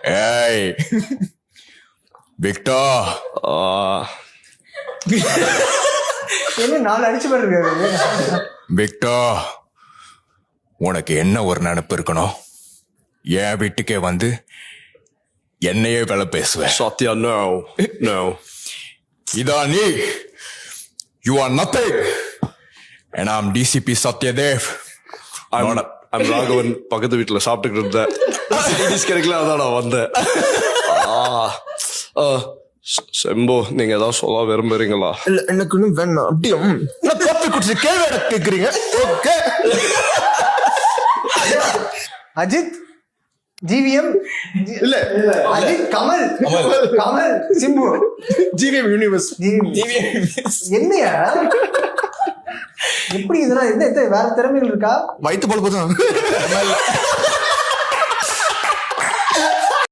ஏய் விக்டர், என்ன 4 அடிச்சு பாருங்க. விக்டர், உனக்கு என்ன ஒரு நினைப்பு இருக்கணும்? என் வீட்டுக்கே வந்து என்னையே வேலை பேசுவேன். Satya, no. இதா நீ, you are nothing and I'm DCP Satyadev. I'm Raghavan. பக்கத்து வீட்டுல சாப்பிட்டுக்கிட்டு இருந்தேன். சைனீஸ் கிடைக்கல, அதான் நான் வந்தேன். செம்போ, நீங்க ஏதாவது சொல்ல விரும்புறீங்களா? இல்ல, எனக்கு ஒன்றும் வேணாம். அப்படியே நான் காப்பி குடிச்சு கேள்வி கேட்குறீங்க. ஓகே அஜித், ஜிவிஎம் இல்ல அஜித், கமல், சிம்பு, ஜிவிஎம் யூனிவர்ஸ். என்னையா எப்படி இதெல்லாம்? என்ன வேற திறமைகள் இருக்கா? வயிற்று பழப்பு தான்.